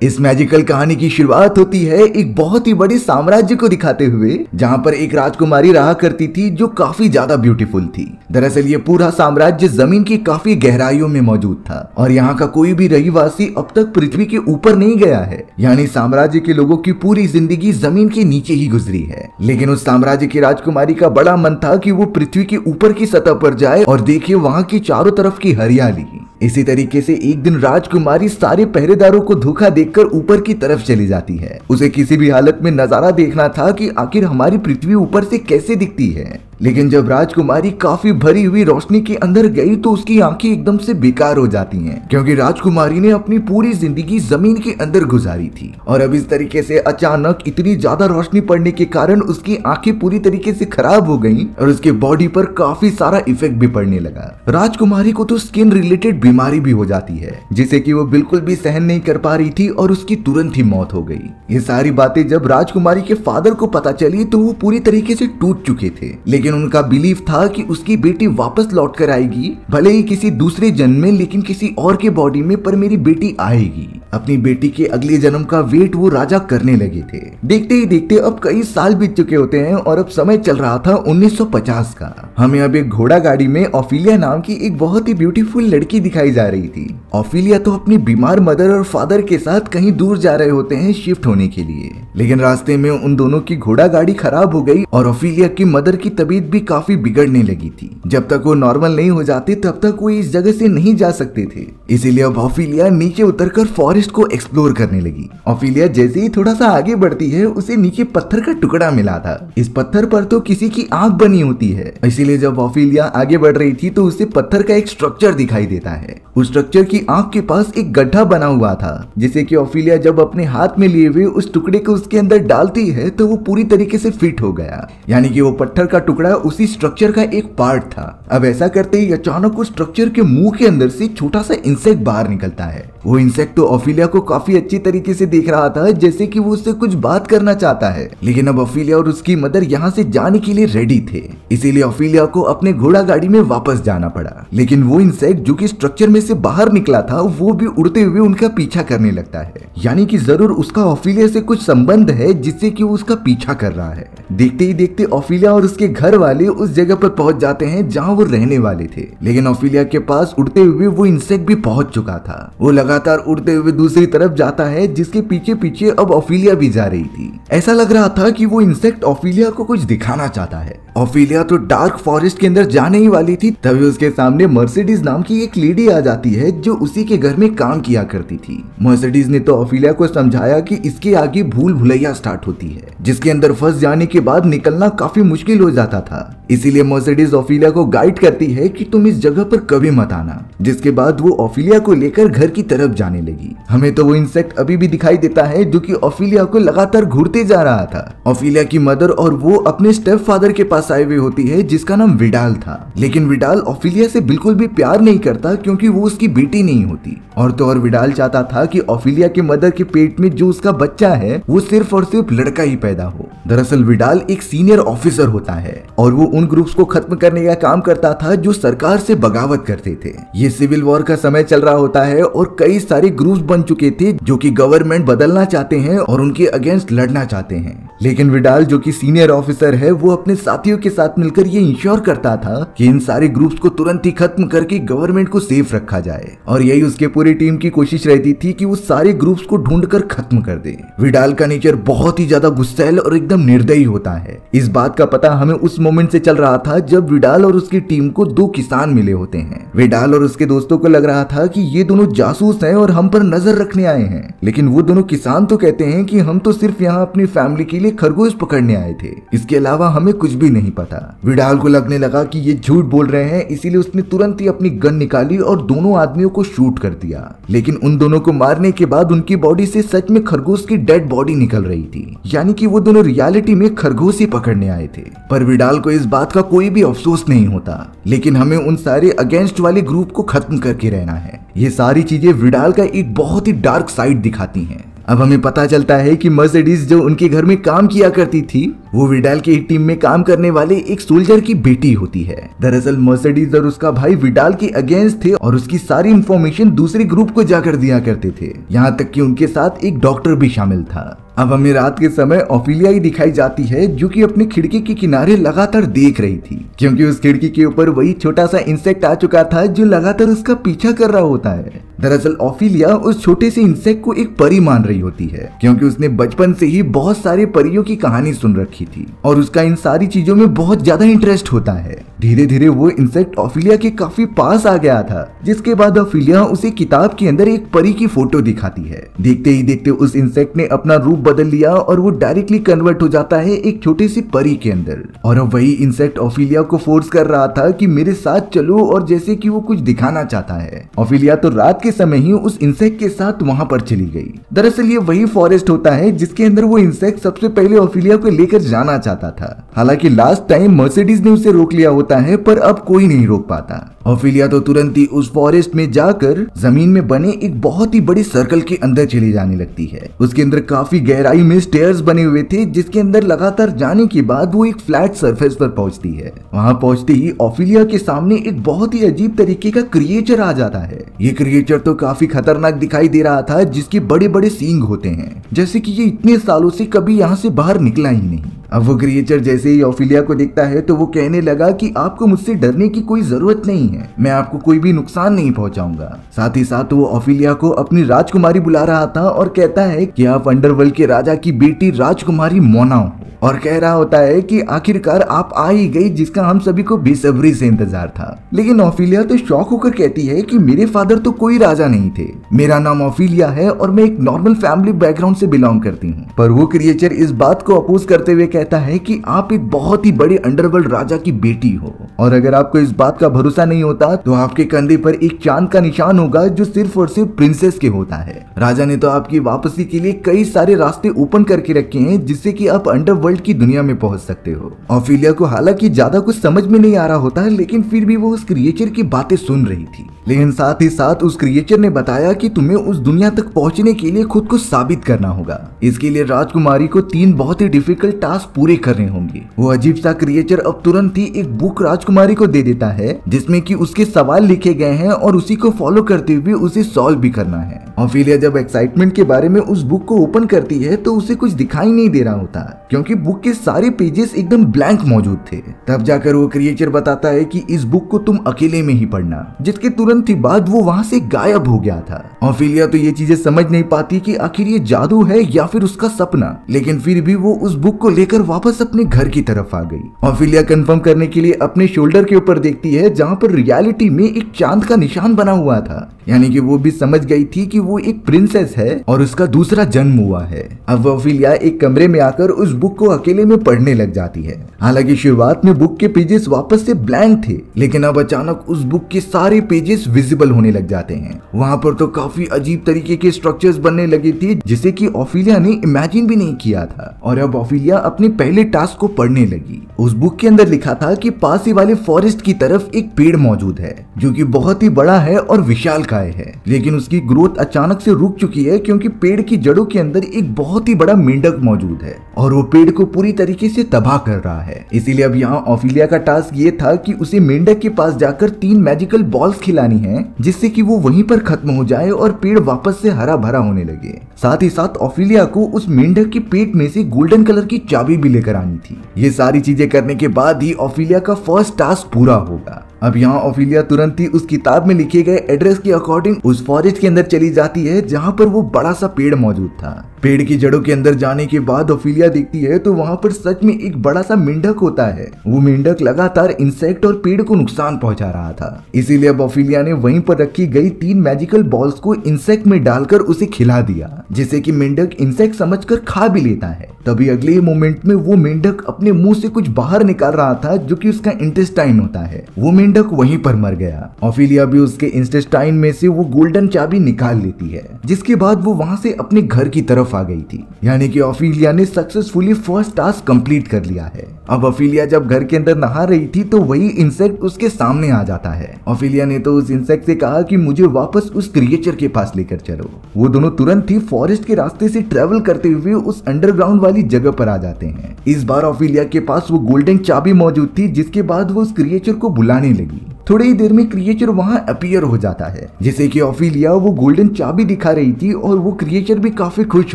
इस मैजिकल कहानी की शुरुआत होती है एक बहुत ही बड़े साम्राज्य को दिखाते हुए, जहां पर एक राजकुमारी रहा करती थी जो काफी ज्यादा ब्यूटीफुल थी। दरअसल ये पूरा साम्राज्य जमीन की काफी गहराइयों में मौजूद था और यहाँ का कोई भी रहीवासी अब तक पृथ्वी के ऊपर नहीं गया है, यानी साम्राज्य के लोगों की पूरी जिंदगी जमीन के नीचे ही गुजरी है। लेकिन उस साम्राज्य की राजकुमारी का बड़ा मन था कि वो पृथ्वी के ऊपर की सतह पर जाए और देखे वहाँ की चारों तरफ की हरियाली। इसी तरीके से एक दिन राजकुमारी सारे पहरेदारों को धोखा देकर ऊपर की तरफ चली जाती है। उसे किसी भी हालत में नजारा देखना था कि आखिर हमारी पृथ्वी ऊपर से कैसे दिखती है। लेकिन जब राजकुमारी काफी भरी हुई रोशनी के अंदर गई तो उसकी आंखें एकदम से बेकार हो जाती हैं, क्योंकि राजकुमारी ने अपनी पूरी जिंदगी जमीन के अंदर गुजारी थी और अब इस तरीके से अचानक इतनी ज्यादा रोशनी पड़ने के कारण उसकी आंखें पूरी तरीके से खराब हो गईं और उसके बॉडी पर काफी सारा इफेक्ट भी पड़ने लगा। राजकुमारी को तो स्किन रिलेटेड बीमारी भी हो जाती है, जिसे कि वो बिल्कुल भी सहन नहीं कर पा रही थी और उसकी तुरंत ही मौत हो गई। ये सारी बातें जब राजकुमारी के फादर को पता चली तो वो पूरी तरीके से टूट चुके थे, लेकिन उनका बिलीव था कि उसकी बेटी वापस लौट कर आएगी, भले ही किसी दूसरे जन्म में, लेकिन किसी और के बॉडी में, पर मेरी बेटी आएगी। अपनी बेटी के अगले जन्म का वेट वो राजा करने लगे थे। देखते ही देखते अब कई साल बीत चुके होते हैं और अब समय चल रहा था 1950 का। हमें अब एक घोड़ा गाड़ी में ओफिलिया नाम की एक बहुत ही ब्यूटीफुल लड़की दिखाई जा रही थी। ओफिलिया तो अपनी बीमार मदर और फादर के साथ कहीं दूर जा रहे होते हैं शिफ्ट होने के लिए, लेकिन रास्ते में उन दोनों की घोड़ा गाड़ी खराब हो गई और ओफिलिया की मदर की तबीयत भी काफी बिगड़ने लगी थी। जब तक वो नॉर्मल नहीं हो जाते तब तक वो इस जगह से नहीं जा सकते थे, इसीलिए अब ओफिलिया नीचे उतरकर फॉरेस्ट को एक्सप्लोर करने लगी। ओफिलिया जैसे ही थोड़ा सा आगे बढ़ती है उसे नीचे पत्थर का टुकड़ा मिला था। इस पत्थर पर तो किसी की आंख बनी होती है, इसीलिए जब ओफिलिया आगे बढ़ रही थी तो उसे पत्थर का एक स्ट्रक्चर दिखाई देता है। उस स्ट्रक्चर की आंख के पास एक गड्ढा बना हुआ था, जिसे कि ओफिलिया जब अपने हाथ में लिए हुए उस टुकड़े को उसके अंदर डालती है तो वो पूरी तरीके से फिट हो गया, यानी कि वो पत्थर का टुकड़ा उसी स्ट्रक्चर का एक पार्ट था। अब ऐसा करते ही अचानक उस स्ट्रक्चर के मुंह के अंदर से छोटा सा इंसेक्ट बाहर निकलता है। वो इंसेक्ट तो ओफिलिया को काफी अच्छी तरीके से देख रहा था, जैसे कि वो उससे कुछ बात करना चाहता है, लेकिन अब ओफिलिया और उसकी मदर यहाँ से जाने के लिए रेडी थे, इसीलिए ओफिलिया को अपने घोड़ा गाड़ी में वापस जाना पड़ा। लेकिन वो इंसेक्ट जो कि स्ट्रक्चर में से बाहर निकला था वो भी उड़ते हुए उनका पीछा करने लगता है, यानी कि जरूर उसका ओफिलिया से कुछ संबंध है जिससे कि वो उसका पीछा कर रहा है। देखते ही देखते ओफिलिया और उसके घर वाले उस जगह पर पहुंच जाते हैं जहां वो रहने वाले थे, लेकिन ओफिलिया के पास उड़ते हुए वो इंसेक्ट भी पहुंच चुका था। वो लगातार उड़ते हुए दूसरी तरफ जाता है, जिसके पीछे पीछे अब ओफिलिया भी जा रही थी। ऐसा लग रहा था कि वो इंसेक्ट ओफिलिया को कुछ दिखाना चाहता है। ओफिलिया तो डार्क फॉरेस्ट के अंदर जाने ही वाली थी, तभी उसके सामने मर्सिडीज नाम की एक लेडी आ जाती है जो उसी के घर में काम किया करती थी। मर्सिडीज ने तो ओफिलिया को समझाया कि इसके आगे भूल भुलैया स्टार्ट होती है, जिसके अंदर फंस जाने के बाद निकलना काफी मुश्किल हो जाता था। इसीलिए मर्सिडीज ओफिलिया को गाइड करती है कि तुम इस जगह पर कभी मत आना, जिसके बाद वो ओफिलिया को लेकर घर की तरफ जाने लगी। हमें तो वो इंसेक्ट अभी भी दिखाई देता है जो कि ओफिलिया को लगातार घूरते जा रहा था। ओफिलिया की मदर और वो अपने स्टेप फादर के पास आए हुए होती है, जिसका नाम विडाल था, लेकिन विडाल ओफिलिया से बिल्कुल भी प्यार नहीं करता, क्योंकि वो उसकी बेटी नहीं होती। और तो और विडाल चाहता था कि ओफिलिया के मदर के पेट में जो उसका बच्चा है वो सिर्फ और सिर्फ लड़का ही पैदा हो। दरअसल विडाल एक सीनियर ऑफिसर होता है और वो उन ग्रुप्स को खत्म करने का काम करता था जो सरकार से बगावत करते थे। ये सिविल वॉर का समय चल रहा होता है और कई सारे ग्रुप्स बन चुके थे जो कि गवर्नमेंट बदलना चाहते हैं और उनके अगेंस्ट लड़ना चाहते हैं। लेकिन विडाल जो कि सीनियर ऑफिसर है वो अपने साथियों के साथ मिलकर ये इंश्योर करता था कि इन सारे ग्रुप्स को तुरंत ही खत्म करके गवर्नमेंट को सेफ रखा जाए, और यही उसके पूरी टीम की कोशिश रहती थी कि वो सारे ग्रुप्स को ढूंढकर खत्म कर दे। विडाल का नेचर बहुत ही ज्यादा गुस्सैल और एकदम निर्दयी होता है। इस बात का पता हमें उस मोमेंट से चल रहा था जब विडाल और उसकी टीम को दो किसान मिले होते हैं। विडाल और उसके दोस्तों को लग रहा था कि ये दोनों जासूस हैं और हम पर नजर रखने आए हैं, लेकिन वो दोनों किसान तो कहते हैं कि हम तो सिर्फ यहाँ अपनी फैमिली के लिए खरगोश पकड़ने आए थे, इसके अलावा हमें कुछ भी नहीं पता। विडाल को लगने लगा कि ये झूठ बोल रहे हैं, इसीलिए उसने तुरंत ही अपनी गन निकाली और दोनों आदमियों को शूट कर दिया। लेकिन उन दोनों को मारने के बाद उनकी बॉडी से सच में खरगोश की डेड बॉडी निकल रही थी, यानी कि वो दोनों रियलिटी में खरगोश ही पकड़ने आए थे। पर विडाल को इस बात का कोई भी अफसोस नहीं होता, लेकिन हमें उन सारे अगेंस्ट वाले ग्रुप को खत्म करके रहना है। ये सारी चीजें विडाल का एक बहुत ही डार्क साइड दिखाती हैं। अब हमें पता चलता है कि मर्सिडीज जो उनके घर में काम किया करती थी वो विडाल की टीम में काम करने वाले एक सोल्जर की बेटी होती है। दरअसल मर्सिडीज और उसका भाई विडाल के अगेंस्ट थे और उसकी सारी इंफॉर्मेशन दूसरे ग्रुप को जाकर दिया करते थे, यहाँ तक कि उनके साथ एक डॉक्टर भी शामिल था। अब हमें रात के समय ओफिलिया ही दिखाई जाती है जो कि अपनी खिड़की के किनारे लगातार देख रही थी, क्योंकि उस खिड़की के ऊपर वही छोटा सा इंसेक्ट आ चुका था जो लगातार उसका पीछा कर रहा होता है। दरअसल ओफिलिया उस छोटे से इंसेक्ट को एक परी मान रही होती है, क्योंकि उसने बचपन से ही बहुत सारे परियों की कहानी सुन रखी थी और उसका इन सारी चीजों में बहुत ज्यादा इंटरेस्ट होता है। धीरे धीरे वो इंसेक्ट ओफिलिया के काफी पास आ गया था, जिसके बाद ओफिलिया उसे किताब के अंदर एक परी की फोटो दिखाती है। देखते ही देखते उस इंसेक्ट ने अपना रूप बदल लिया और वो डायरेक्टली कन्वर्ट हो जाता है एक छोटी सी परी के अंदर। और अब वही इंसेक्ट ओफिलिया को फोर्स कर रहा था कि मेरे साथ चलो, और जैसे कि वो कुछ दिखाना चाहता है। ओफिलिया तो रात के समय ही उस इंसेक्ट के साथ वहां पर चली गई। दरअसल ये वही फॉरेस्ट होता है जिसके अंदर वो इंसेक्ट सबसे पहले ओफिलिया को लेकर जाना चाहता था। हालांकि लास्ट टाइम मर्सिडीज ने उसे रोक लिया होता है, पर अब कोई नहीं रोक पाता। ओफिलिया तो तुरंत ही उस फॉरेस्ट में जाकर जमीन में बने एक बहुत ही बड़ी सर्कल के अंदर चली जाने लगती है। उसके अंदर काफी गहराई में स्टेयर्स बने हुए थे, जिसके अंदर लगातार जाने के बाद वो एक फ्लैट सरफेस पर पहुंचती है। वहां पहुंचते ही ओफिलिया के सामने एक बहुत ही अजीब तरीके का क्रिएचर आ जाता है। ये क्रिएचर तो काफी खतरनाक दिखाई दे रहा था, जिसके बड़े बड़े सींग होते हैं, जैसे कि ये इतने सालों से कभी यहाँ से बाहर निकला ही नहीं। अब वो क्रिएचर जैसे ही ओफिलिया को देखता है तो वो कहने लगा कि आपको मुझसे डरने की कोई जरूरत नहीं है, मैं आपको कोई भी नुकसान नहीं पहुंचाऊंगा। साथ ही साथ वो ओफिलिया को अपनी राजकुमारी बुला रहा था और कहता है कि आप अंडरवर्ल्ड के राजा की बेटी राजकुमारी मोना हो, और कह रहा होता है कि आखिरकार आप आ ही गई, जिसका हम सभी को बेसब्री से इंतजार था। लेकिन ओफिलिया तो शॉक होकर कहती है कि मेरे फादर तो कोई राजा नहीं थे, मेरा नाम ओफिलिया है और मैं एक नॉर्मल फैमिली बैकग्राउंड से बिलोंग करती हूँ। पर वो क्रिएचर इस बात को अपोज करते हुए कहता है कि आप एक बहुत ही बड़े अंडरवर्ल्ड राजा की बेटी हो, और अगर आपको इस बात का भरोसा नहीं होता तो आपके कंधे पर एक चांद का निशान होगा जो सिर्फ और सिर्फ प्रिंसेस के होता है। राजा ने तो आपकी वापसी के लिए कई सारे रास्ते ओपन करके रखे हैं, जिससे कि आप अंडरवर्ल्ड की दुनिया में पहुंच सकते हो। ओफिलिया को हालांकि ज्यादा कुछ समझ में नहीं आ रहा होता है, लेकिन फिर भी वो उस क्रिएचर की बातें सुन रही थी। लेकिन साथ ही साथ उस क्रिएचर ने बताया कि तुम्हें उस दुनिया तक पहुंचने के लिए खुद को साबित करना होगा। इसके लिए राजकुमारी को 3 बहुत ही डिफिकल्ट टास्क पूरे करने होंगे। वो अजीब सा क्रिएचर अब तुरंत ही एक बुक राजकुमारी को दे देता है, जिसमें कि उसके सवाल लिखे गए हैं और उसी को फॉलो करते हुए उसे सॉल्व भी करना है। ओफिलिया जब एक्साइटमेंट के बारे में उस बुक को ओपन करती है तो उसे कुछ दिखाई नहीं दे रहा होता, क्योंकि बुक के सारे पेजेस एकदम ब्लैंक मौजूद थे। तब जाकर वो क्रिएचर बताता है कि इस बुक को तुम अकेले में ही पढ़ना, जिसके तुरंत ही बाद वो वहां से गायब हो गया था। ओफिलिया तो ये चीजें समझ नहीं पाती कि आखिर ये जादू है या फिर उसका सपना, लेकिन फिर भी वो उस बुक को लेकर वापस अपने घर की तरफ आ गई। ओफिलिया कंफर्म करने के लिए अपने शोल्डर के ऊपर देखती है, जहाँ पर रियलिटी में एक चांद का निशान बना हुआ था, यानी कि वो भी समझ गई थी कि वो एक प्रिंसेस है और उसका दूसरा जन्म हुआ है। अब ओफिलिया एक कमरे में आकर उस बुक को अकेले में पढ़ने लग जाती है। हालांकि शुरुआत में बुक के पेजेस वापस से ब्लैंक थे, लेकिन अब अचानक उस बुक के सारे पेजेस विजिबल होने लग जाते हैं। वहां पर तो काफी अजीब तरीके के स्ट्रक्चर्स बनने लगे थे, जिसे कि ओफिलिया ने इमेजिन भी नहीं किया था। और अब ओफिलिया अपने पहले टास्क को पढ़ने लगी। उस बुक के अंदर लिखा था कि पास ही वाले फॉरेस्ट की तरफ एक पेड़ मौजूद है, जो कि बहुत ही बड़ा है और विशालकाय है, लेकिन उसकी ग्रोथ अचानक से रुक चुकी है, क्योंकि पेड़ की जड़ों के अंदर एक बहुत ही बड़ा मेंढक मौजूद है और वो पेड़ को पूरी तरीके से तबाह कर रहा है। इसीलिए अब यहाँ ओफिलिया का टास्क ये था कि उसे मेंढक के पास जाकर 3 मैजिकल बॉल्स खिलानी है, जिससे कि वो वहीं पर खत्म हो जाए और पेड़ वापस से हरा भरा होने लगे। साथ ही साथ ओफिलिया को उस मेंढक के पेट में से गोल्डन कलर की चाबी भी लेकर आनी थी। ये सारी चीजें करने के बाद ही ओफिलिया का फर्स्ट टास्क पूरा होगा। अब यहाँ ओफिलिया तुरंत ही उस किताब में लिखे गए एड्रेस के अकॉर्डिंग उस फॉरेस्ट के अंदर चली जाती है, जहाँ पर वो बड़ा सा पेड़ मौजूद था। पेड़ की जड़ों के अंदर जाने के बाद ओफिलिया देखती है तो वहाँ पर सच में एक बड़ा सा मेंढक होता है। वो मेंढक लगातार इंसेक्ट और पेड़ को नुकसान पहुंचा रहा था। इसीलिए अब ओफिलिया ने वहीं पर रखी गई 3 मैजिकल बॉल्स को इंसेक्ट में डालकर उसे खिला दिया, जिसे कि मेंढक इंसेक्ट समझकर खा भी लेता है। तभी अगले मोमेंट में वो मेंढक अपने मुंह से कुछ बाहर निकाल रहा था, जो कि उसका इंटेस्टाइन होता है। वो मेंढक वहीं पर मर गया। ऑफिलिया भी उसके इंटेस्टाइन में से वो गोल्डन चाबी निकाल लेती है, जिसके बाद वो वहां से अपने घर की तरफ आ गई थी। यानी कि ऑफिलिया ने सक्सेसफुली फर्स्ट टास्क कंप्लीट कर लिया है। अब ऑफिलिया जब घर के अंदर नहा रही थी तो वही इंसेक्ट उसके सामने आ जाता है। ऑफिलिया ने तो उस इंसेक्ट से कहा कि मुझे वापस उस क्रिएचर के पास लेकर चलो। वो दोनों तुरंत ही फॉरेस्ट के रास्ते से ट्रेवल करते हुए उस अंडरग्राउंड वाली जगह पर आ जाते हैं। इस बार ऑफिलिया के पास वो गोल्डन चाबी मौजूद थी, जिसके बाद वो उस क्रिएचर को बुलाने लगी। थोड़ी ही देर में क्रिएचर वहां अपीयर हो जाता है, जैसे कि ऑफिलिया वो गोल्डन चाबी दिखा रही थी और वो क्रिएचर भी काफी खुश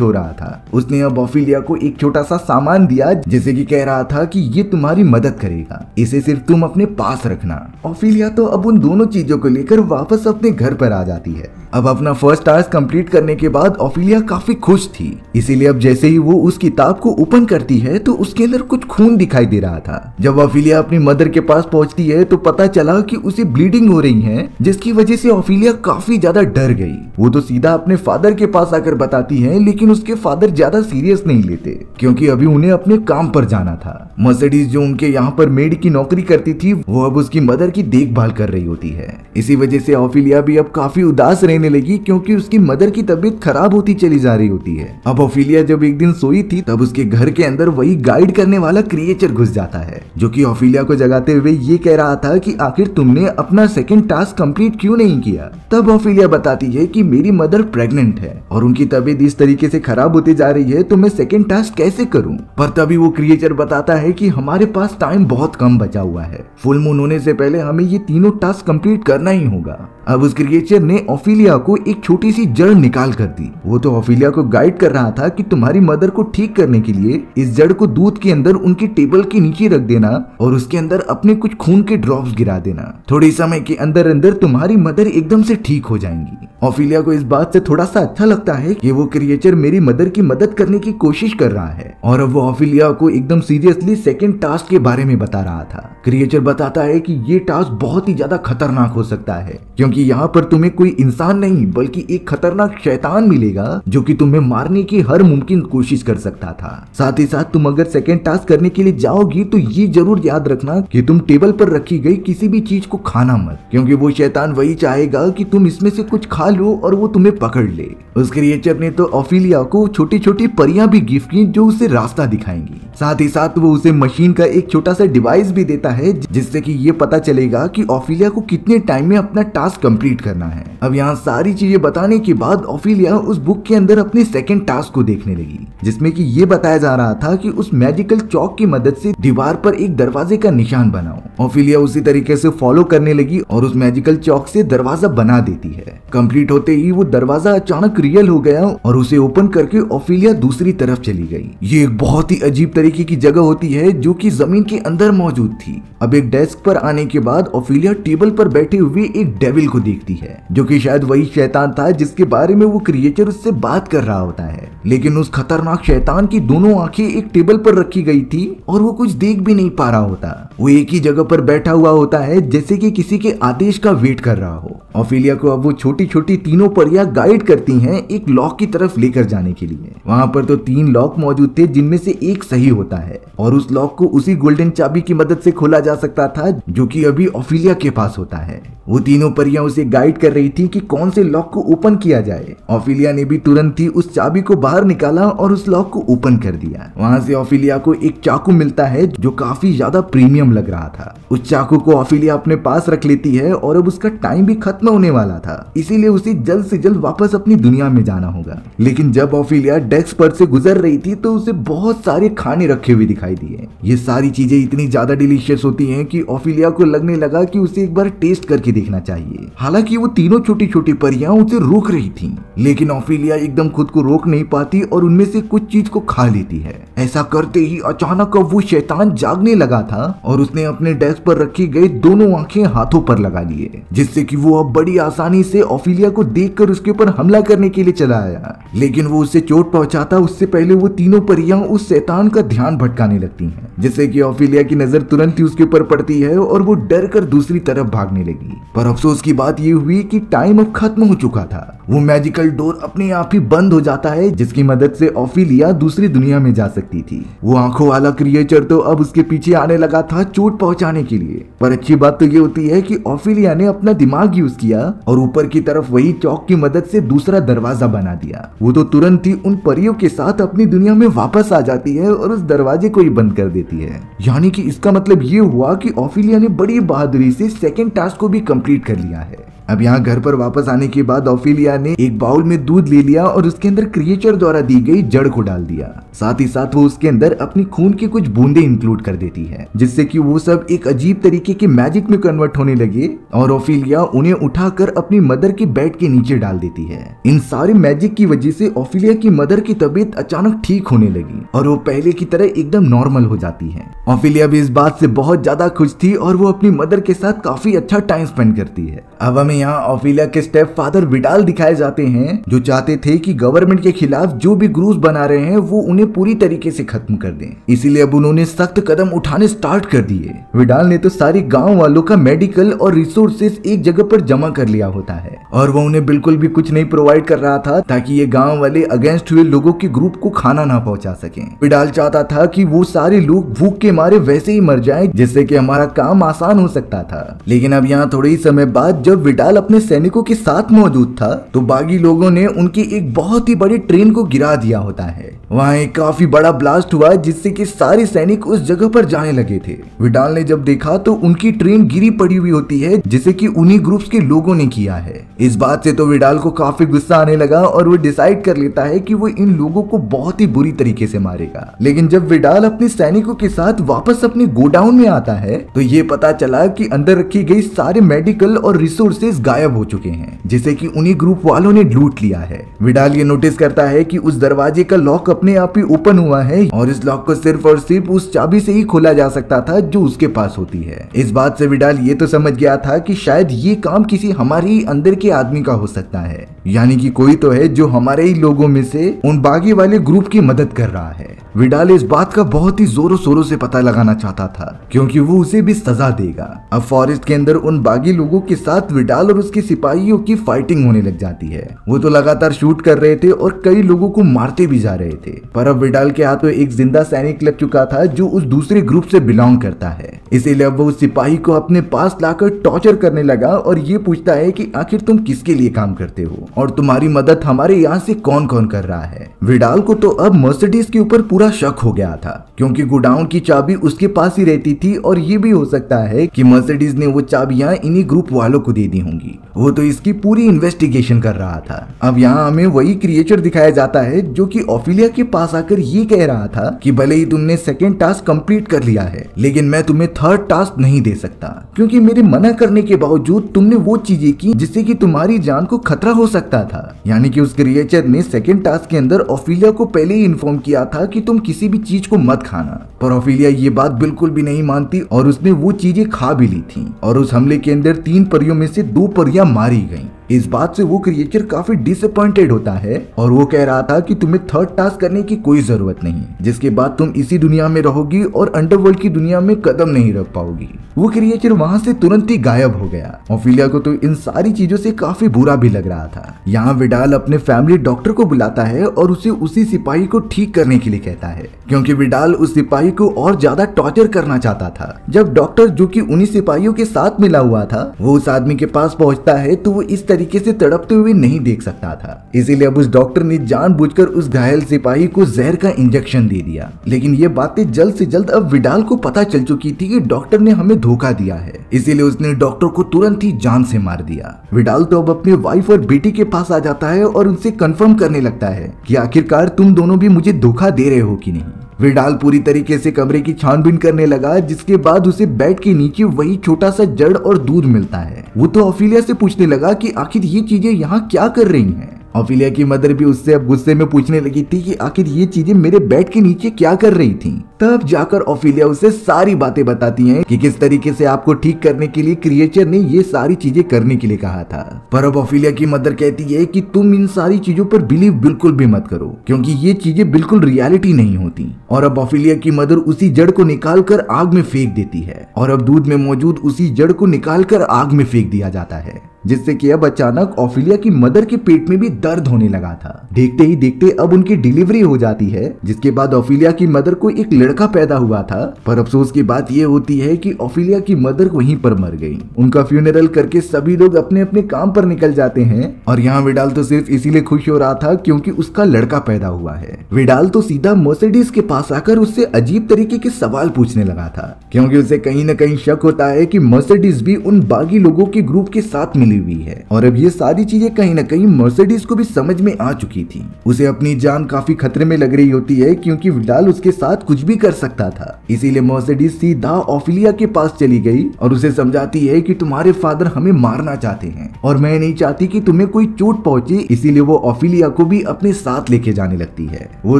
हो रहा था। उसने अब ऑफिलिया को एक छोटा सा सामान दिया, जैसे कि कह रहा था कि ये तुम्हारी मदद करेगा, इसे सिर्फ तुम अपने पास रखना। ऑफिलिया तो अब उन दोनों चीजों को लेकर वापस अपने घर पर आ जाती है। अब अपना फर्स्ट टास्क कंप्लीट करने के बाद ऑफिलिया काफी खुश थी, इसीलिए अब जैसे ही वो उस किताब को ओपन करती है तो उसके अंदर कुछ खून दिखाई दे रहा था। जब ऑफिलिया अपनी मदर के पास पहुंचती है तो पता चला कि उसे ब्लीडिंग हो रही है, जिसकी वजह से ऑफिलिया काफी ज्यादा डर गई। वो तो सीधा अपने फादर के पास आकर बताती है, लेकिन उसके फादर ज्यादा सीरियस नहीं लेते, क्योंकि अभी उन्हें अपने काम पर जाना था। मर्सिडीज जो उनके यहाँ पर मेड की नौकरी करती थी, वो अब उसकी मदर की देखभाल कर रही होती है। इसी वजह से ऑफिलिया भी अब काफी उदास रहने लगी, क्योंकि उसकी मदर की तबीयत खराब होती चली जा रही होती है। अब ऑफिलिया जब एक दिन सोई थी तब उसके घर के अंदर वही गाइड करने वाला क्रिएचर घुस जाता है, जो कि ऑफिलिया को जगाते हुए ये कह रहा था कि आखिर तुमने अपना सेकंड टास्क कंप्लीट क्यों नहीं किया। तब ऑफिलिया बताती है कि मेरी मदर प्रेग्नेंट है और उनकी तबीयत इस तरीके से खराब होती जा रही है, तो मैं सेकंड टास्क कैसे करूं। पर तभी वो क्रिएचर बताता है कि हमारे पास टाइम बहुत कम बचा हुआ है, फुल मून होने से पहले हमें ये तीनों टास्क कंप्लीट करना ही होगा। अब उस क्रिएचर ने ऑफिलिया को एक छोटी सी जड़ निकाल कर दी। वो तो ऑफिलिया को गाइड कर रहा था कि तुम्हारी मदर को ठीक करने के लिए इस जड़ को दूध के अंदर उनकी टेबल के नीचे रख देना और उसके अंदर अपने कुछ खून के ड्रॉप्स गिरा देना। थोड़ी समय के अंदर अंदर तुम्हारी मदर एकदम से ठीक हो जाएंगी। ऑफिलिया को इस बात से थोड़ा सा अच्छा लगता है कि वो क्रिएचर मेरी मदर की मदद करने की कोशिश कर रहा है, और अब वो ऑफिलिया को एकदम सीरियसली सेकंड टास्क के बारे में बता रहा था। क्रिएचर बताता है कि ये टास्क बहुत ही ज्यादा खतरनाक हो सकता है, क्योंकि यहाँ पर तुम्हें कोई इंसान नहीं बल्कि एक खतरनाक शैतान मिलेगा, जो कि तुम्हें मारने की हर मुमकिन कोशिश कर सकता था। साथ ही साथ तुम अगर सेकंड टास्क करने के लिए जाओगी तो ये जरूर याद रखना कि तुम टेबल पर रखी गई किसी भी चीज को खाना मत, क्योंकि वो शैतान वही चाहेगा कि तुम इसमें से कुछ खा लो और वो तुम्हें पकड़ ले। उस क्रिएचर ने तो ऑफिलिया को छोटी छोटी परियां भी गिफ्ट की, जो उसे रास्ता दिखाएंगी। साथ ही साथ वो उसे मशीन का एक छोटा सा डिवाइस भी देता है, जिससे कि ये पता चलेगा कि ऑफिलिया को कितने टाइम में अपना टास्क कंप्लीट करना है। अब यहाँ सारी चीजें बताने के बाद ऑफिलिया उस बुक के अंदर अपने सेकंड टास्क को देखने लगी, जिसमें कि ये बताया जा रहा था कि उस मैजिकल चौक की मदद से दीवार पर एक दरवाजे का निशान बनाओ। ऑफिलिया उसी तरीके से फॉलो करने लगी और उस मैजिकल चौक से दरवाजा बना देती है। कंप्लीट होते ही वो दरवाजा अचानक रियल हो गया और उसे ओपन करके ऑफिलिया दूसरी तरफ चली गई। ये एक बहुत ही अजीब तरीके की जगह होती है, जो कि जमीन के अंदर मौजूद थी। अब एक डेस्क पर आने के बाद ऑफिलिया टेबल पर बैठे हुए एक डेविल को देखती है, जो कि शायद वही शैतान था जिसके बारे में वो क्रिएचर उससे बात कर रहा होता है। लेकिन उस खतरनाक शैतान की दोनों आंखें एक टेबल पर रखी गई थी और वो कुछ देख भी नहीं पा रहा होता। वो एक ही जगह पर बैठा हुआ होता है, जैसे कि किसी के आदेश का वेट कर रहा हो। ऑफिलिया को अब वो छोटी छोटी तीनों परियां गाइड करती हैं एक लॉक की तरफ लेकर जाने के लिए। वहां पर तो 3 लॉक मौजूद थे, जिनमें से एक सही होता है और उस लॉक को उसी गोल्डन चाबी की मदद से खोला जा सकता था, जो कि अभी ऑफिलिया के पास होता है। वो तीनों परियां उसे गाइड कर रही थी कि कौन से लॉक को ओपन किया जाए। ऑफिलिया ने भी तुरंत ही उस चाबी को बाहर निकाला और उस लॉक को ओपन कर दिया। वहां से ऑफिलिया को एक चाकू मिलता है, जो काफी ज्यादा प्रीमियम लग रहा था। उस चाकू को ऑफिलिया अपने पास रख लेती है और अब उसका टाइम भी खत्म होने वाला था, इसीलिए उसे जल्द से जल्द वापस अपनी दुनिया में जाना होगा। लेकिन जब ऑफिलिया डेस्क पर से गुजर रही थी तो उसे बहुत सारे खाने रखे हुए दिखाई दिए। ये सारी चीजें इतनी ज्यादा डिलीशियस होती हैं कि ऑफिलिया को लगने लगा कि उसे एक बार टेस्ट करके देखना चाहिए। हालांकि वो तीनों छोटी छोटी परियां उसे रोक रही थीं, लेकिन ऑफिलिया एकदम खुद को रोक नहीं पाती और उनमें से कुछ चीज को खा लेती है। ऐसा करते ही अचानक अब वो शैतान जागने लगा था और उसने अपने डेस्क पर रखी गई दोनों आंखें हाथों पर लगा लिए, जिससे कि वो अब बड़ी आसानी से ऑफिलिया को देखकर उसके ऊपर हमला करने के लिए चला आया। लेकिन वो उससे चोट पहुंचाता उससे पहले वो तीनों परियां उस शैतान का ध्यान भटकाने लगती हैं। जिससे कि ओफिलिया की नजर तुरंत ही उसके ऊपर पड़ती है और वो डर कर दूसरी तरफ भागने लगी। पर अफसोस की बात ये हुई कि टाइम अब खत्म हो चुका था। वो मैजिकल डोर अपने आप ही बंद हो जाता है, जिसकी मदद से ओफिलिया दूसरी दुनिया में जा सकती थी। वो आंखों वाला क्रिएचर तो अब उसके पीछे आने लगा था चोट पहुंचाने के लिए। पर अच्छी बात तो ये होती है कि ओफिलिया ने अपना दिमाग यूज किया और ऊपर की तरफ वही चौक की मदद से दूसरा दरवाजा बना दिया। वो तो तुरंत ही उन परियों के साथ अपनी दुनिया में वापस आ जाती है और उस दरवाजे को ही बंद कर देती है। यानी कि इसका मतलब ये हुआ कि ओफिलिया ने बड़ी बहादुरी से सेकंड टास्क को भी कंप्लीट कर लिया है। अब यहाँ घर पर वापस आने के बाद ओफिलिया ने एक बाउल में दूध ले लिया और उसके अंदर क्रिएचर द्वारा दी गई जड़ को डाल दिया। साथ ही साथ वो उसके अंदर अपनी खून की कुछ बूंदे इंक्लूड कर देती है, जिससे कि वो सब एक अजीब तरीके के मैजिक में कन्वर्ट होने लगे और ओफिलिया उन्हें उठाकर अपनी मदर के बेड के नीचे डाल देती है। इन सारे मैजिक की वजह से ओफिलिया की मदर की तबीयत अचानक ठीक होने लगी और वो पहले की तरह एकदम नॉर्मल हो जाती है। ओफिलिया भी इस बात से बहुत ज्यादा खुश थी और वो अपनी मदर के साथ काफी अच्छा टाइम स्पेंड करती है। अब हमें यहाँ ओफिलिया के स्टेप फादर विडाल दिखाए जाते हैं, जो चाहते थे कि गवर्नमेंट के खिलाफ जो भी ग्रुप्स बना रहे हैं वो उन्हें पूरी तरीके से खत्म कर दें। इसीलिए अब उन्होंने सख्त कदम उठाने स्टार्ट कर दिए। विडाल ने तो सारी गांव वालों का मेडिकल और रिसोर्सेज एक जगह पर जमा कर लिया होता है और वो उन्हें बिल्कुल भी कुछ नहीं प्रोवाइड कर रहा था ताकि ये गांव वाले अगेंस्ट हुए लोगों के ग्रुप को खाना ना पहुंचा सके। विडाल चाहता था कि वो सारे लोग भूख के मारे वैसे ही मर जाएं, जिससे कि हमारा काम आसान हो सकता था। लेकिन अब यहाँ थोड़े ही समय बाद जब विडाल अपने सैनिकों के साथ मौजूद था तो बागी लोगों ने उनकी एक बहुत ही बड़ी ट्रेन को गिरा दिया होता है। वहाँ एक काफी बड़ा ब्लास्ट हुआ जिससे कि सारे सैनिक उस जगह पर जाने लगे थे। विडाल ने जब देखा तो उनकी ट्रेन गिरी पड़ी हुई होती है, जिसे कि उन्हीं ग्रुप्स के लोगों ने किया है। इस बात से तो विडाल को काफी गुस्सा आने लगा और वो डिसाइड कर लेता है कि वो इन लोगों को बहुत ही बुरी तरीके से मारेगा। लेकिन जब विडाल अपने सैनिकों के साथ वापस अपने गोडाउन में आता है तो ये पता चला कि अंदर रखी गई सारे मेडिकल और रिसोर्सेज गायब हो चुके हैं, जिसे कि उन्हीं ग्रुप वालों ने लूट लिया है। विडाल ये नोटिस करता है कि उस दरवाजे का लॉक अपने आप ही ओपन हुआ है और इस लॉक को सिर्फ और सिर्फ उस चाबी से ही खोला जा सकता था जो उसके पास होती है। इस बात से विडाल ये तो समझ गया था कि शायद ये काम किसी हमारे ही अंदर के आदमी का हो सकता है, यानी कि कोई तो है जो हमारे ही लोगों में से उन बागी वाले ग्रुप की मदद कर रहा है। विडाल इस बात का बहुत ही जोरों शोरों से पता लगाना चाहता था क्योंकि वो उसे भी सजा देगा। अब फॉरेस्ट के अंदर उन बागी लोगों के साथ विडाल और उसके सिपाहियों की फाइटिंग होने लग जाती है। वो तो लगातार शूट कर रहे थे और कई लोगों को मारते भी जा रहे थे, पर अब विडाल के हाथ में एक जिंदा सैनिक लग चुका था जो उस दूसरे ग्रुप से बिलोंग करता है। इसीलिए अब वो उस सिपाही को अपने पास लाकर टॉर्चर करने लगा और ये पूछता है कि आखिर तुम किसके लिए काम करते हो और तुम्हारी मदद हमारे यहाँ से कौन कौन कर रहा है। विडाल को तो अब मर्सिडीज के ऊपर पूरा शक हो गया था क्योंकि गोडाउन की चाबी उसके पास ही रहती थी और ये भी हो सकता है कि मर्सिडीज ने वो चाबियां इन्हीं ग्रुप वालों को दे दी होंगी। वो तो इसकी पूरी इन्वेस्टिगेशन कर रहा था। अब यहाँ हमें वही क्रिएचर दिखाया जाता है जो कि ओफिलिया के पास आकर ये कह रहा था कि भले ही तुमने सेकंड टास्क कंप्लीट कर लिया है लेकिन मैं तुम्हें थर्ड टास्क नहीं दे सकता क्योंकि मेरे मना करने के बावजूद तुमने वो चीजें की जिससे कि तुम्हारी जान को खतरा हो सकता था। यानी कि उस क्रिएचर ने सेकंड टास्क के अंदर ओफिलिया को पहले ही इन्फॉर्म किया था कि तुम किसी भी चीज को मत खाना, पर ओफिलिया ये बात बिल्कुल भी नहीं मानती और उसने वो चीजें खा भी ली थी और उस हमले के अंदर 3 परियों में से 2 परियां मारी गईं। इस बात से वो क्रिएचर काफी डिसअपॉइंटेड होता है और वो कह रहा था कि तुम्हें थर्ड टास्क करने की कोई जरूरत नहीं, जिसके बाद तुम इसी दुनिया में रहोगी और अंडरवर्ल्ड की दुनिया में कदम नहीं रख पाओगी। वो क्रिएचर वहां से तुरंत ही गायब हो गया। ओफिलिया को तो इन सारी चीजों से काफी बुरा भी लग रहा था। यहाँ विडाल अपने फैमिली डॉक्टर को बुलाता है और उसे उसी सिपाही को ठीक करने के लिए कहता है क्योंकि विडाल उस सिपाही को और ज्यादा टॉर्चर करना चाहता था। जब डॉक्टर जो कि उन्हीं सिपाहियों के साथ मिला हुआ था वो उस आदमी के पास पहुंचता है तो वो इस तरीके से तड़पते हुए नहीं देख सकता था। इसीलिए अब उस डॉक्टर ने जानबूझकर उस घायल सिपाही को जहर का इंजेक्शन दे दिया। लेकिन ये बातें जल्द से जल्द अब विडाल को पता चल चुकी थी कि डॉक्टर ने हमें धोखा दिया है, इसीलिए उसने डॉक्टर को तुरंत ही जान से मार दिया। विडाल तो अब अपने वाइफ और बेटी के पास आ जाता है और उनसे कंफर्म करने लगता है कि आखिरकार तुम दोनों भी मुझे धोखा दे रहे हो कि नहीं। विडाल पूरी तरीके से कमरे की छानबीन करने लगा, जिसके बाद उसे बेड के नीचे वही छोटा सा जड़ और दूध मिलता है। वो तो ओफिलिया से पूछने लगा कि आखिर ये चीजें यहाँ क्या कर रही हैं। ऑफिलिया की मदर भी उससे अब गुस्से में पूछने लगी थी कि आखिर ये चीजें मेरे बेड के नीचे क्या कर रही थी। तब जाकर ऑफिलिया उसे सारी बातें बताती हैं कि किस तरीके से आपको ठीक करने के लिए क्रिएचर ने ये सारी चीजें करने के लिए कहा था। पर अब ऑफिलिया की मदर कहती है कि तुम इन सारी चीजों पर बिलीव बिल्कुल भी मत करो, क्योंकि ये चीजें बिल्कुल रियलिटी नहीं होती। और अब ऑफिलिया की मदर उसी जड़ को निकाल कर आग में फेंक देती है, और अब दूध में मौजूद उसी जड़ को निकाल कर आग में फेंक दिया जाता है, जिससे कि अब अचानक ऑफिलिया की मदर के पेट में भी दर्द होने लगा था। देखते ही देखते अब उनकी डिलीवरी हो जाती है, जिसके बाद ऑफिलिया की मदर को एक लड़का पैदा हुआ था। पर अफसोस की बात यह होती है कि ऑफिलिया की मदर वहीं पर मर गई। उनका फ्यूनरल करके सभी लोग अपने अपने काम पर निकल जाते हैं, और यहाँ विडाल तो सिर्फ इसीलिए खुश हो रहा था क्योंकि उसका लड़का पैदा हुआ है। विडाल तो सीधा मर्सिडीज के पास आकर उससे अजीब तरीके के सवाल पूछने लगा था, क्योंकि उसे कहीं न कहीं शक होता है कि मर्सिडीज भी उन बागी लोगों के ग्रुप के साथ मिली हुई है। और अब ये सारी चीजें कहीं न कहीं मर्सिडीज को भी समझ में आ चुकी थी। उसे अपनी जान काफी खतरे में लग रही होती है, क्योंकि विडाल उसके साथ कुछ भी कर सकता था। इसीलिए मर्सिडीज सीधा ऑफिलिया के पास चली गई और उसे समझाती है कि तुम्हारे फादर हमें मारना चाहते हैं और मैं नहीं चाहती कि तुम्हें कोई चोट पहुंचे, इसीलिए वो ऑफिलिया को भी अपने साथ लेके जाने लगती है। वो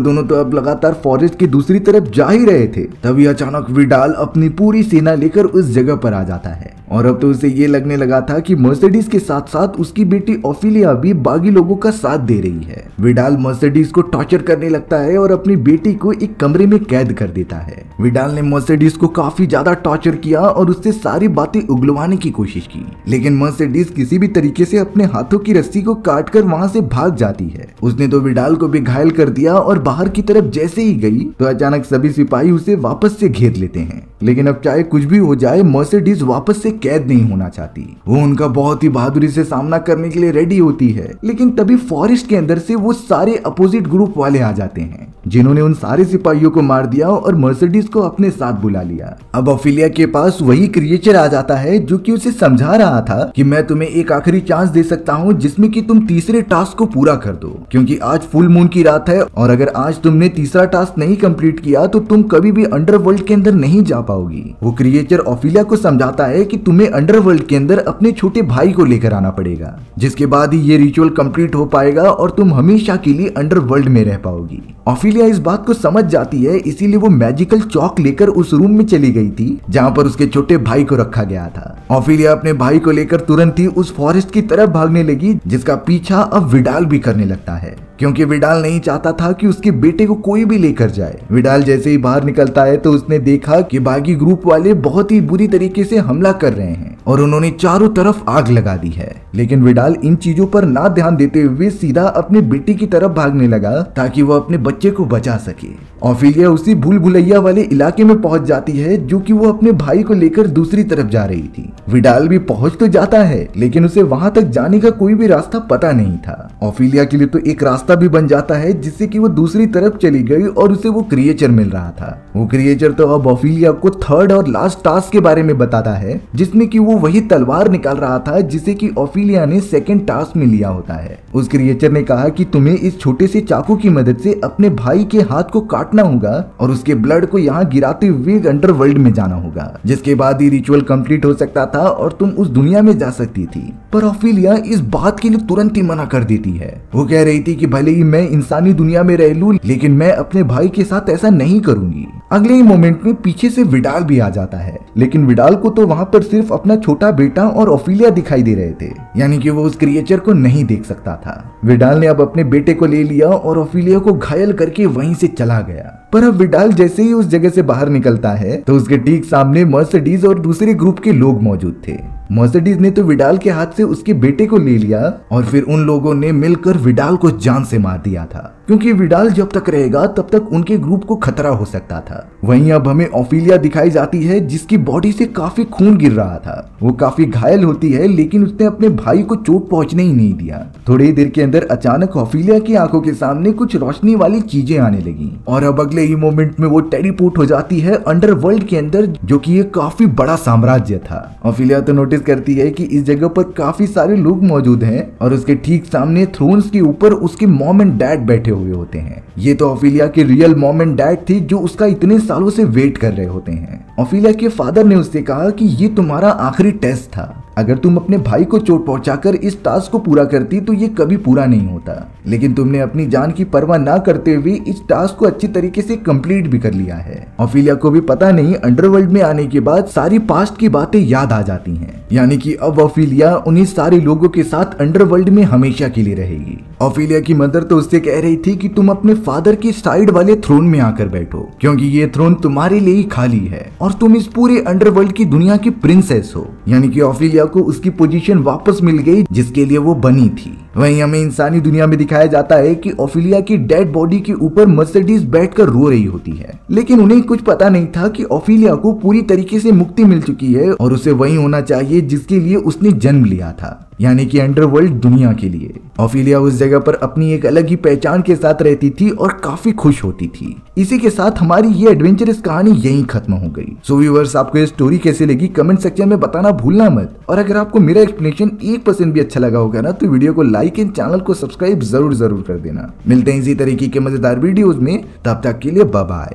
दोनों तो अब लगातार फॉरेस्ट की दूसरी तरफ जा ही रहे थे, तभी अचानक विडाल अपनी पूरी सेना लेकर उस जगह पर आ जाता है। और अब तो उसे ये लगने लगा था कि मर्सिडीज के साथ साथ उसकी बेटी ऑफिलिया भी बागी लोगों का साथ दे रही है। विडाल मर्सिडीज को टॉर्चर करने लगता है और अपनी बेटी को एक कमरे में कैद कर देता है। विडाल ने मर्सिडीज को काफी ज्यादा टॉर्चर किया और उससे सारी बातें उगलवाने की कोशिश की, लेकिन मर्सिडीज किसी भी तरीके से अपने हाथों की रस्सी को काट कर वहां से भाग जाती है। उसने तो विडाल को भी घायल कर दिया और बाहर की तरफ जैसे ही गई तो अचानक सभी सिपाही उसे वापस से घेर लेते हैं। लेकिन अब चाहे कुछ भी हो जाए, मर्सिडीज वापस से कैद नहीं होना चाहती। वो उनका बहुत ही बहादुरी से सामना करने के लिए रेडी होती है, लेकिन तभी फॉरेस्ट के अंदर से वो सारे अपोजिट ग्रुप वाले आ जाते हैं, जिन्होंने उन सारे सिपाहियों को मार दिया और मर्सिडीज को अपने साथ बुला लिया। अब ऑफिलिया के पास वही क्रिएचर आ जाता है जो कि उसे समझा रहा था कि मैं तुम्हें एक आखिरी चांस दे सकता हूँ जिसमें कि तुम तीसरे टास्क को पूरा कर दो, क्योंकि आज फुल मून की रात है और अगर आज तुमने तीसरा टास्क नहीं कंप्लीट किया तो तुम कभी भी अंडरवर्ल्ड के अंदर नहीं जा पाओगी। वो क्रिएचर ऑफिलिया को समझाता है कि तुम्हें अंडरवर्ल्ड के अंदर अपने छोटे भाई को लेकर आना पड़ेगा, जिसके बाद ही ये रिचुअल कंप्लीट हो पाएगा और तुम हमेशा के लिए अंडरवर्ल्ड में रह पाओगी। ऑफिलिया इस बात को समझ जाती है, इसीलिए वो मैजिकल चौक लेकर उस रूम में चली गई थी जहाँ पर उसके छोटे भाई को रखा गया था। ऑफिलिया अपने भाई को लेकर तुरंत ही उस फॉरेस्ट की तरफ भागने लगी, जिसका पीछा अब विडाल भी करने लगता है, क्योंकि विडाल नहीं चाहता था कि उसके बेटे को कोई भी लेकर जाए। विडाल जैसे ही बाहर निकलता है तो उसने देखा कि बागी ग्रुप वाले बहुत ही बुरी तरीके से हमला कर रहे हैं और उन्होंने चारों तरफ आग लगा दी है। लेकिन विडाल इन चीजों पर ना ध्यान देते हुए सीधा अपने बेटे की तरफ भागने लगा ताकि वो अपने बच्चे को बचा सके। ऑफिलिया उसी भूल भुलैया वाले इलाके में पहुंच जाती है जो कि वो अपने भाई को लेकर दूसरी तरफ जा रही थी। विडाल भी पहुंच तो जाता है, लेकिन उसे वहां तक जाने का कोई भी रास्ता पता नहीं था। ऑफिलिया के लिए तो एक रास्ता भी बन जाता है जिससे कि वो दूसरी तरफ चली गई और उसे वो क्रिएचर मिल रहा था। वो क्रिएचर तो अब ऑफिलिया को थर्ड और लास्ट टास्क के बारे में बताता है, जिसमें कि वो वही तलवार निकाल रहा था जिसे कि ऑफिलिया ने सेकंड टास्क में लिया होता है। उस क्रिएचर ने कहा कि तुम्हें इस छोटे से चाकू की मदद से अपने भाई के हाथ को काटना होगा और उसके ब्लड को यहाँ गिराते हुए अंडरवर्ल्ड में जाना होगा, जिसके बाद ही रिचुअल कंप्लीट हो सकता था और तुम उस दुनिया में जा सकती थी। पर ऑफिलिया इस बात के लिए तुरंत ही मना कर देती है। वो कह रही थी कि भले ही मैं इंसानी दुनिया में रह लूं, लेकिन मैं अपने भाई के साथ ऐसा नहीं करूंगी। अगले ही मोमेंट में पीछे से विडाल भी आ जाता है, लेकिन विडाल को तो वहाँ पर सिर्फ अपना छोटा बेटा और ऑफिलिया दिखाई दे रहे थे, यानी कि वो उस क्रिएचर को नहीं देख सकता था। विडाल ने अब अपने बेटे को ले लिया और ऑफिलिया को घायल करके वहीं से चला गया। पर अब विडाल जैसे ही उस जगह से बाहर निकलता है तो उसके ठीक सामने मर्सिडीज और दूसरे ग्रुप के लोग मौजूद थे। मर्सिडीज ने तो विडाल के हाथ से उसके बेटे को ले लिया और फिर उन लोगों ने मिलकर विडाल को जान से मार दिया था, क्योंकि विडाल जब तक रहेगा तब तक उनके ग्रुप को खतरा हो सकता था। वहीं अब हमें ऑफिलिया दिखाई जाती है जिसकी बॉडी से काफी खून गिर रहा था। वो काफी घायल होती है, लेकिन उसने अपने भाई को चोट पहुंचने ही नहीं दिया। थोड़ी देर के अंदर अचानक ऑफिलिया की आंखों के सामने कुछ रोशनी वाली चीजें आने लगी और अब अगले ही मोमेंट में वो टेलीपोर्ट हो जाती है अंडरवर्ल्ड के अंदर, जो कि एक काफी बड़ा साम्राज्य था। ऑफिलिया तो नोटिस करती है कि इस जगह पर काफी सारे लोग मौजूद हैं और उसके ठीक सामने थ्रोन्स के ऊपर उसके मॉम एंड डैड बैठे हुए होते हैं। ये तो ऑफिलिया के रियल मॉम एंड डैड थी जो उसका इतने सालों से वेट कर रहे होते हैं। ऑफिलिया के फादर ने उससे कहा कि ये तुम्हारा आखिरी टेस्ट था, अगर तुम अपने भाई को चोट पहुंचाकर इस टास्क को पूरा करती तो ये कभी पूरा नहीं होता, लेकिन तुमने अपनी जान की परवाह ना करते हुए इस टास्क को अच्छी तरीके से कंप्लीट भी कर लिया है। ओफिलिया को भी पता नहीं अंडरवर्ल्ड में आने के बाद सारी पास्ट की बातें याद आ जाती हैं, यानी कि अब ओफिलिया उन्हीं सारे लोगों के साथ अंडरवर्ल्ड में हमेशा के लिए रहेगी। ओफिलिया की मदर तो उससे कह रही थी कि तुम अपने फादर की साइड वाले थ्रोन में आकर बैठो, क्योंकि ये थ्रोन तुम्हारे लिए ही खाली है और तुम इस पूरे अंडरवर्ल्ड की दुनिया की प्रिंसेस हो। यानी कि ओफिलिया को उसकी पोजीशन वापस मिल गई जिसके लिए वो बनी थी। वहीं हमें इंसानी दुनिया में दिखाया जाता है कि ओफिलिया की डेड बॉडी के ऊपर मर्सिडीज बैठकर रो रही होती है, लेकिन उन्हें कुछ पता नहीं था कि ओफिलिया को पूरी तरीके से मुक्ति मिल चुकी है और उसे वही होना चाहिए जिसके लिए उसने जन्म लिया था, यानी कि अंडरवर्ल्ड दुनिया के लिए। ओफिलिया उस जगह पर अपनी एक अलग ही पहचान के साथ रहती थी और काफी खुश होती थी। इसी के साथ हमारी ये एडवेंचरस कहानी यहीं खत्म हो गई। सो व्यूअर्स, आपको ये स्टोरी कैसे लगी कमेंट सेक्शन में बताना भूलना मत, और अगर आपको मेरा एक्सप्लेनेशन 1% भी अच्छा लगा होगा ना तो वीडियो को लाइक एंड चैनल को सब्सक्राइब जरूर कर देना। मिलते हैं इसी तरीके के मजेदार वीडियोस में, तब तक के लिए बाय बाय।